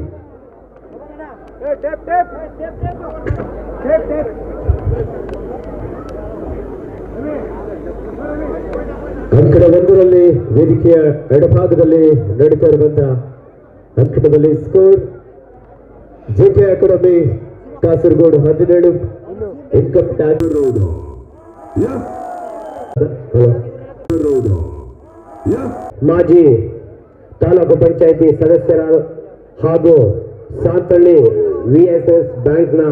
ಅಂಕಣ ಒಂದರಲ್ಲಿ ವೇದಿಕೆಯ ಎಡಭಾಗದಲ್ಲಿ ನಡೀತಾ ಇರುವಂತಹ ಅಂಕಣದಲ್ಲಿ score JK academy Kasaragod 17, income tax Baroda. Yes, Baroda. Yes, ಮಾಜಿ ತಾಲೂಕು ಪಂಚಾಯಿತಿ ಸದಸ್ಯರ ಹಾಗೂ ಸಾಂತಳ್ಳಿ VSS ಬ್ಯಾಂಕ್ನ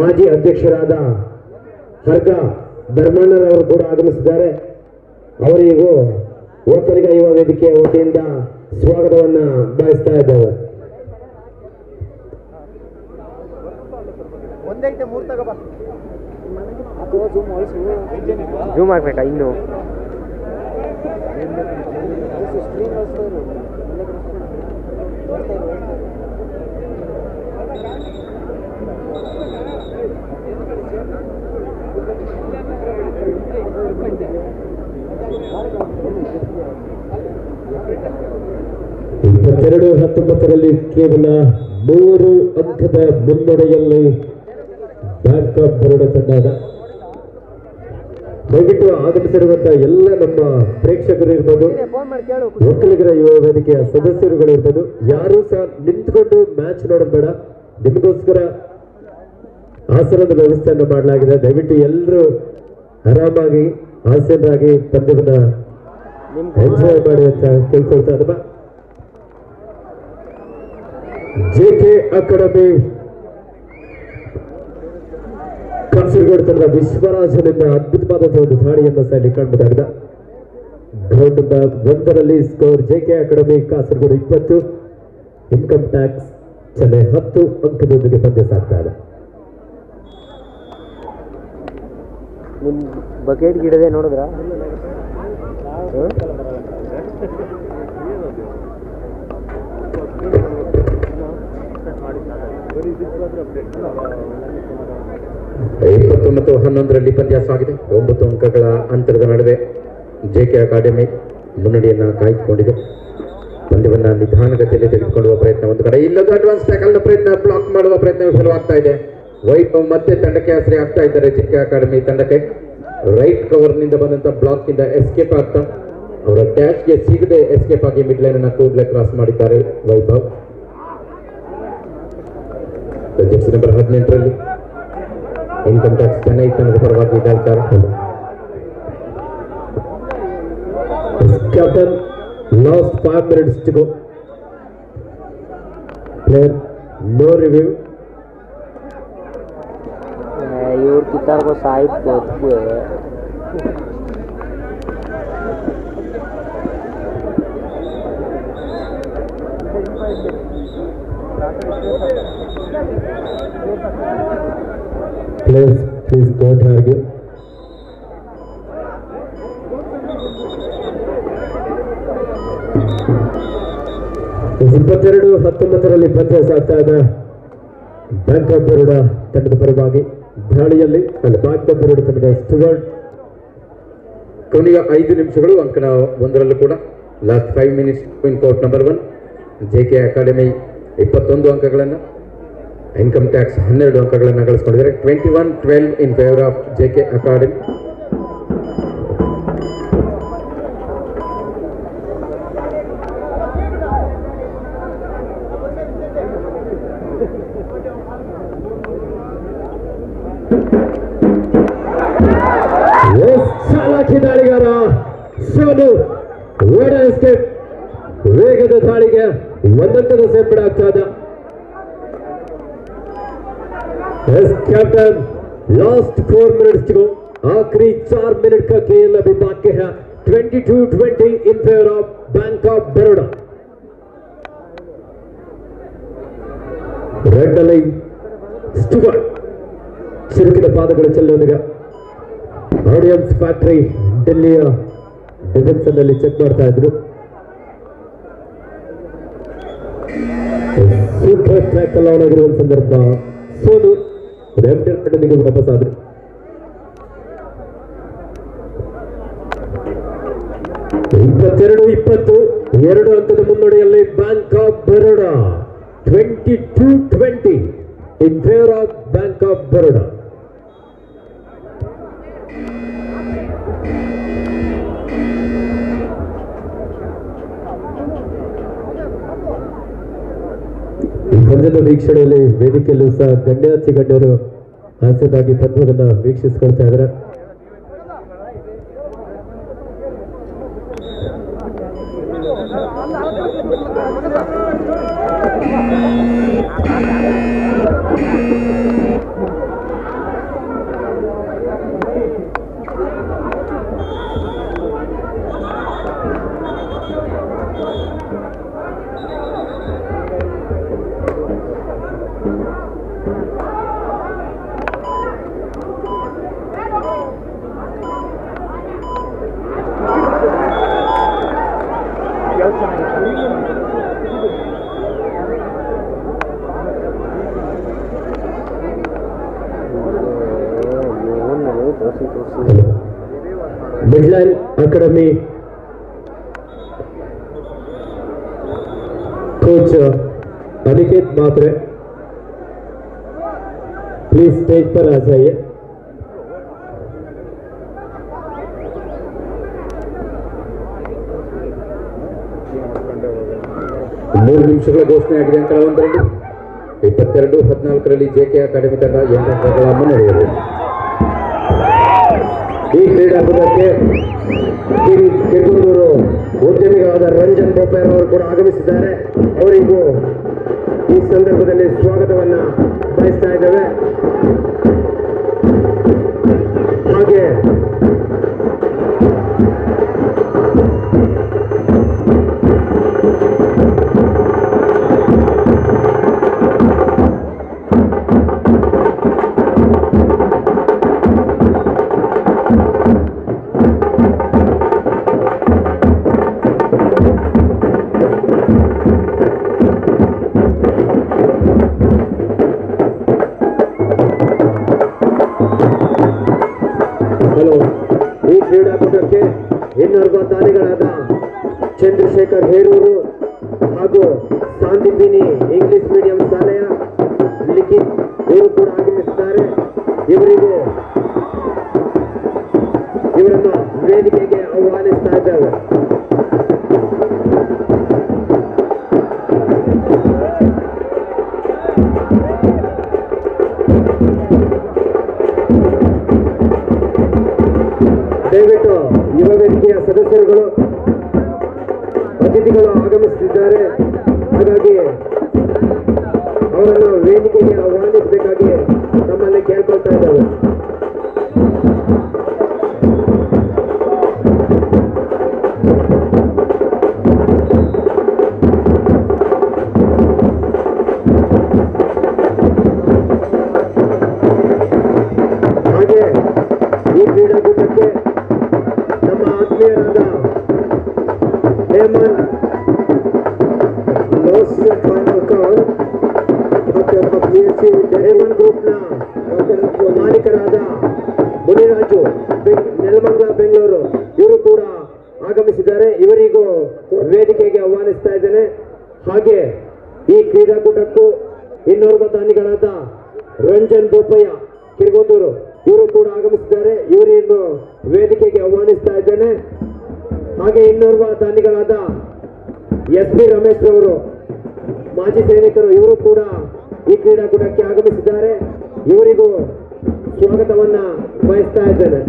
ಮಾಜಿ ಅಧ್ಯಕ್ಷರಾದ ಹರ್ಗ ಧರ್ಮಣ್ಣರವರು ಕೂಡ ಆಗಮಿಸಿದ್ದಾರೆ. ಅವರಿಗೂ ಒಕ್ಕಲಿಗ ಯುವ ವೇದಿಕೆಯ ವತಿಯಿಂದ ಸ್ವಾಗತವನ್ನ ಬಯಸ್ತಾ ಇದ್ದೇವೆ. ಜೂಮ್ ಆಗ್ಬೇಕಾ ಇನ್ನು? ಇಪ್ಪತ್ತೆರಡು 19 ಕೇವಲ 3 ಅಂಕದ ಮುನ್ನಡೆಯಲ್ಲಿ ಬ್ಯಾಂಕ್ ಆಫ್ ಬರೋಡಾ ತಂಡ. ದಯವಿಟ್ಟು ಆಗಮಿಸಿರುವಂತಹ ಎಲ್ಲ ನಮ್ಮ ಪ್ರೇಕ್ಷಕರು ಇರ್ಬೋದು, ಒಕ್ಕಲಿಗರ ಯುವ ವೇದಿಕೆಯ ಸದಸ್ಯರುಗಳು ಇರ್ಬೋದು, ಯಾರು ಸಹ ನಿಂತ್ಕೊಂಡು ಮ್ಯಾಚ್ ನೋಡೋದು ಬೇಡ. ನಿಮಗೋಸ್ಕರ ಆಸನದ ವ್ಯವಸ್ಥೆಯನ್ನು ಮಾಡಲಾಗಿದೆ. ದಯವಿಟ್ಟು ಎಲ್ಲರೂ ಆರಾಮಾಗಿ ಆಸೀನರಾಗಿ ಪಂದ್ಯವನ್ನ ಎಂಜಾಯ್ ಮಾಡಿ ಅಂತ ಕೇಳ್ಕೊಳ್ತಾ ಇದ್ದ. ಜೆಕೆ ಅಕಾಡೆಮಿ ಕಾಸರಗೋಡು ತಂಡದ ವಿಶ್ವರಾಜನಿಂದ ಅದ್ಭುತವಾದಂತಹ ಒಂದು ದಾಳಿಯನ್ನು ಸಹ ಇಲ್ಲಿ ಕಾಣಬಹುದಾಗಿದೆ. ಗ್ರೌಂಡ್ ನಂಬರ್ 1ರಲ್ಲಿ score JK academy Kasaragod 20, income tax Chennai 10 ಅಂಕದೊಂದಿಗೆ ಪಂದ್ಯ ಸಾಗ್ತಾ ಇದೆ. ನಿಮ್ ಬಕೆಟ್ ಗಿಡದೆ ನೋಡಿದ್ರ 29-11 ಪಂದ್ಯ ಸಾಗಿದೆ. 9 ಅಂಕಗಳ ಅಂತರದ ನಡುವೆ ಜೆಕೆ ಅಕಾಡೆಮಿ ಮುನ್ನಡೆಯನ್ನ ಕಾಯ್ದುಕೊಂಡಿದೆ. ಪಂದ್ಯವನ್ನ ನಿಧಾನಗತಿಯಲ್ಲಿ ತೆಗೆದುಕೊಳ್ಳುವ ಪ್ರಯತ್ನ ಒಂದು ಕಡೆ, ಇಲ್ಲದ ಅಡ್ವಾನ್ಸ್ ಟ್ಯಾಕಲ್ ಪ್ರಯತ್ನ, ಬ್ಲಾಕ್ ಮಾಡುವ ಪ್ರಯತ್ನ ವಿಫಲವಾಗ್ತಾ ಇದೆ. ವೈಭವ್ ಮತ್ತೆ ತಂಡಕ್ಕೆ ಆಸರೆ ಆಗ್ತಾ ಇದ್ದಾರೆ. ಜೆಕೆ ಅಕಾಡೆಮಿ ತಂಡಕ್ಕೆ ರೈಟ್ ಕವರ್ ನಿಂದ ಬಂದಂತ ಬ್ಲಾಕ್ ಇಂದ ಎಸ್ಕೇಪ್ ಆಗ್ತಾ ಅವರ ಡ್ಯಾಶ್ಗೆ ಸಿಗದೆ ಎಸ್ಕೇಪ್ ಆಗಿ ಮಿಡ್ ಲೈನ್ ಅನ್ನ ಕೂಡಲೇ ಕ್ರಾಸ್ ಮಾಡಿದ್ದಾರೆ ವೈಭವ್. ಜೆರ್ಸಿ ನಂಬರ್ 18ರಲ್ಲಿ ಇನ್ಕಮ್ ಟ್ಯಾಕ್ಸ್ ಚೆನ್ನೈ ತಂಡದ ಪರವಾಗಿ ಇದ್ದಾರೆ. Captain, last 5 minutes to go. Player, no review. इवर कितार को साइड बहुत हुए Players, please don't argue. ಇಪ್ಪತ್ತೆರಡು 19ರಲ್ಲಿ ಪಂದ್ಯ ಸಾಗ್ತಾ ಇದೆ. ಬ್ಯಾಂಕ್ ಆಫ್ ಬರೋಡಾ ತಂಡದ ಪರವಾಗಿ ದಾಳಿಯಲ್ಲಿ ಬ್ಯಾಂಕ್ ಆಫ್ ಬರೋಡಾ ತಂಡದ ಸ್ಟುವರ್ಟ್. ಕೊನೆಯ 5 ನಿಮಿಷಗಳು ಅಂಕಣ 1ರಲ್ಲೂ ಕೂಡ last 5 minutes in court number 1. JK academy 21 ಅಂಕಗಳನ್ನು, ಇನ್ಕಮ್ ಟ್ಯಾಕ್ಸ್ 12 ಅಂಕಗಳನ್ನು ಗಳಿಸಿಕೊಂಡಿದ್ದಾರೆ. 21-12 in favour of JK academy. ಚಾಲಾಕಿ ದಾಳಿಗಾರ ಸೋನು ಎಸ್ಕೇಪ್. ವೇಗದ ದಾಳಿಗೆ ಒಂದಂಕದ ಸೇರ್ಪಡೆ ಆಗ್ತಾ ಇದೆ. Captain last 4 minutes to go. आखिरी 4 मिनट का खेल अभी बाकी है. 22-20 in favour of Bank of Baroda. Raid ಅಲ್ಲಿ ಸ್ಟುವರ್ಟ್ ಚಿರುಕಿನ ಪಾದಗಳು ಚೆಲ್ಲುವುದಿಗೆ ಆಡಿಯನ್ಸ್ ಫ್ಯಾಕ್ಟರಿ ಡೆಲ್ಲಿಯ ಡಿಫೆನ್ಸ್ ನಲ್ಲಿ ಚೆಕ್ ಮಾಡ್ತಾ ಇದ್ರು. ಸೂಪರ್ ಟ್ರ್ಯಾಕಲ್ ಆನ್ ಆಗಿರುವ ಸಂದರ್ಭ ಸೋನು ರೆಫ್ಟರ್ಗೆ ವಾಪಸ್ ಆದ್ರು. ಇಪ್ಪತ್ತೆರಡು 20 2 ಅಂಕದ ಮುನ್ನಡೆಯಲ್ಲಿ Bank of Baroda. 22-20 in favour of Bank of Baroda. ಈ ಪಂದ್ಯದ ವೀಕ್ಷಣೆಯಲ್ಲಿ ವೇದಿಕೆಯಲ್ಲೂ ಸಹ ಗಣ್ಯಾತಿ ಗಣ್ಯರು ಹಾಸ್ಯವಾಗಿ ಪಂದ್ಯವನ್ನು ವೀಕ್ಷಿಸಿಕೊಳ್ತಾ ಇದ್ದಾರೆ. Midline academy coach Aniket Matre please stage पर आ जाइए. ಮೂರು ನಿಮಿಷಗಳ ಘೋಷಣೆ ಆಗಿದೆ. ಅಂಕಣ 1ರಲ್ಲಿ 22-14ರಲ್ಲಿ ಜೆಕೆ ಅಕಾಡೆಮಿ ತಂಡ 8 ಅಂಕಗಳ ಮುನ್ನಡೆಯಿದೆ. ಈ ಕ್ರೀಡಾಕೂಟಕ್ಕೆ ಕಿರುಗೂರು ಉದ್ಯಮಿಗಳಾದ ರಂಜನ್ ಬೋಪಯ್ಯ ಅವರು ಕೂಡ ಆಗಮಿಸಿದ್ದಾರೆ. ಅವರಿಗೂ ಈ ಸಂದರ್ಭದಲ್ಲಿ ಸ್ವಾಗತವನ್ನ ಬಯಸ್ತಾ ಇದ್ದೇವೆ. ಹಾಗೆ ಇಂಗ್ಲಿಷ್ ಮೀಡಿಯಂ ಶಾಲೆಯ ಲಿಖಿತ್ ಇವರು ಕೂಡ ಆಗಮಿಸಿದ್ದಾರೆ. ಇವರನ್ನು ವೇದಿಕೆಗೆ ಆಹ್ವಾನಿಸ್ತಾ ಇದ್ದೇವೆ. ದಯವಿಟ್ಟು ಯುವ ವೇದಿಕೆಯ ಸದಸ್ಯರುಗಳು ಅತಿಥಿಗಳು ಆಗಮಿಸುತ್ತಿದ್ದಾರೆ. ಹಾಗಾಗಿ ಅವರನ್ನು ವೇದಿಕೆಗೆ ಆಹ್ವಾನಿಸಬೇಕಾಗಿ ನಮ್ಮಲ್ಲಿ ಕೇಳ್ಕೊಳ್ತಾ ಇದ್ದೇವೆ. ಹಾಗೆ ಈ ಕ್ರೀಡಾಕೂಟಕ್ಕೆ ನಮ್ಮ ಆತ್ಮೀಯರಾದ ಹೇಮಂತ್ ಹೇಮಂತ್ ಗ್ರೂಪ್ನ ಮಾಲೀಕರಾದ ಮುನಿರಾಜು ನೆಲಮಂಗಲ ಬೆಂಗಳೂರು ಇವರು ಕೂಡ ಆಗಮಿಸಿದ್ದಾರೆ. ಇವರಿಗೂ ವೇದಿಕೆಗೆ ಆಹ್ವಾನಿಸ್ತಾ ಇದ್ದೇನೆ. ಹಾಗೆ ಈ ಕ್ರೀಡಾಕೂಟಕ್ಕೂ ಇನ್ನೋರ್ವ ದಾನಿಗಳಾದ ರಂಜನ್ ಬೋಪಯ್ಯ ಕಿರ್ಗೋದೂರು ಇವರು ಕೂಡ ಆಗಮಿಸಿದ್ದಾರೆ. ಇವರನ್ನು ವೇದಿಕೆಗೆ ಆಹ್ವಾನಿಸ್ತಾ ಇದ್ದೇನೆ. ಹಾಗೆ ಇನ್ನೋರ್ವ ದಾನಿಗಳಾದ SP ರಮೇಶ್ ರವರು ಮಾಜಿ ಸೈನಿಕರು ಇವರು ಕೂಡ ಈ ಕ್ರೀಡಾಕೂಟಕ್ಕೆ ಆಗಮಿಸಿದ್ದಾರೆ. ಇವರಿಗೂ ಸ್ವಾಗತವನ್ನ ಬಯಸ್ತಾ ಇದ್ದೇನೆ.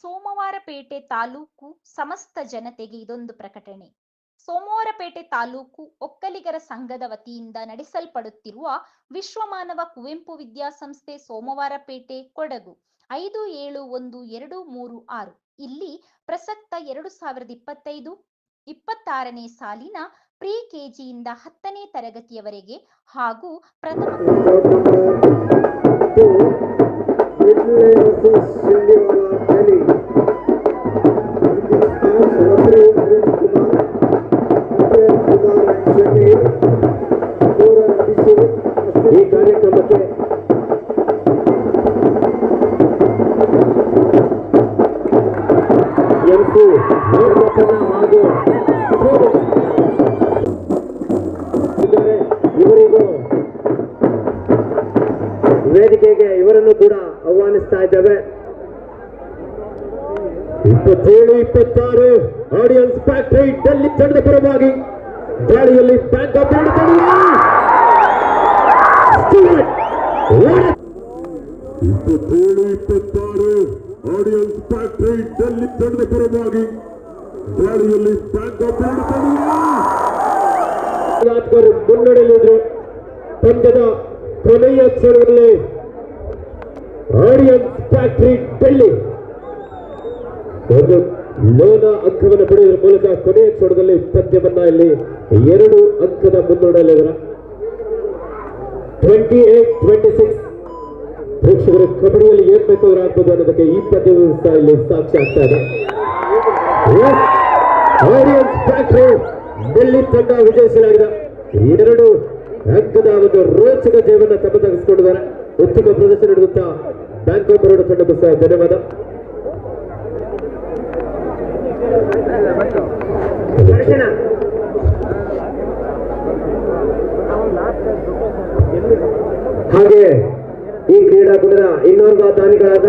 ಸೋಮವಾರಪೇಟೆ ತಾಲೂಕು ಸಮಸ್ತ ಜನತೆಗೆ ಇದೊಂದು ಪ್ರಕಟಣೆ. ಸೋಮವಾರಪೇಟೆ ತಾಲೂಕು ಒಕ್ಕಲಿಗರ ಸಂಘದ ವತಿಯಿಂದ ನಡೆಸಲ್ಪಡುತ್ತಿರುವ ವಿಶ್ವಮಾನವ ಕುವೆಂಪು ವಿದ್ಯಾಸಂಸ್ಥೆ ಸೋಮವಾರಪೇಟೆ ಕೊಡಗು 571-236 ಇಲ್ಲಿ ಪ್ರಸಕ್ತ 2025-26ನೇ ಸಾಲಿನ ಪ್ರಿ ಕೆಜಿಯಿಂದ 10ನೇ ತರಗತಿಯವರೆಗೆ ಹಾಗೂ ಪ್ರಥಮ ಈ ಕಾರ್ಯಕ್ರಮಕ್ಕೆ MC ಹಾಗೂ ಇವರಿಗೂ ವೇದಿಕೆಗೆ ಇವರನ್ನು ಕೂಡ ಆಹ್ವಾನಿಸ್ತಾ ಇದ್ದೇವೆ. 27-26 ಆಡಿಯನ್ಸ್ ಫ್ಯಾಕ್ಟರಿ ಡೆಲ್ಲಿ ತಂಡದ ಪರವಾಗಿ ದಾಳಿಯಲ್ಲಿ bank of Baroda 27-26 audience factory Delhi ತಂಡದ ಪರವಾಗಿ ದಾಳಿಯಲ್ಲಿ ಬ್ಯಾಂಕ್ ಆಫ್ ಬರೋಡಾ ಮುನ್ನಡೆಯಲ್ಲಿದ್ರು. ಪಂದ್ಯದ ಕೊನೆಯ ಕ್ಷಣದಲ್ಲಿ ಆಡಿಯನ್ಸ್ ಫ್ಯಾಕ್ಟರಿ ಡೆಲ್ಲಿ ಒಂದು ಲೋನ ಅಂಕವನ್ನು ಪಡೆಯುವ ಮೂಲಕ ಕೊನೆಯ ಕ್ಷಣದಲ್ಲಿ ಪಂದ್ಯವನ್ನ ಇಲ್ಲಿ 2 ಅಂಕದ ಮುನ್ನಡೆಯಲ್ಲಿದ್ದಾರೆ. 28-26 ಪ್ರೇಕ್ಷಕರು ಕಬಡ್ಡಿಯಲ್ಲಿ ಏನ್ ಬೇಕಾದ್ರೂ ಆಗ್ಬೋದು ಅನ್ನೋದಕ್ಕೆ ಈ ಪಂದ್ಯವು ಸಹ ಇಲ್ಲಿ ಸಾಕ್ಷಿ ಆಗ್ತಾ ಇದೆ. ಆಡಿಯನ್ಸ್ ಫ್ಯಾಕ್ಟರಿ ಡೆಲ್ಲಿ ತಂಡ ವಿಜಯಿಸಲಾಗಿದೆ. 2 ಅಂಕದ ಒಂದು ರೋಚಕ ಜಯವನ್ನು ತಮ್ಮದಾಗಿಸಿಕೊಂಡಿದ್ದಾರೆ. ಉತ್ತಮ ಪ್ರದರ್ಶನ ನೀಡಿದಂತ ಬ್ಯಾಂಕ್ ಆಫ್ ಬರೋಡಾ ತಂಡಕ್ಕೂ ಸಹ ಧನ್ಯವಾದ. ಹಾಗೆ ಈ ಕ್ರೀಡಾಕೂಟದ ಇನ್ನೋರ್ವ ದಾನಿಗಳಾದ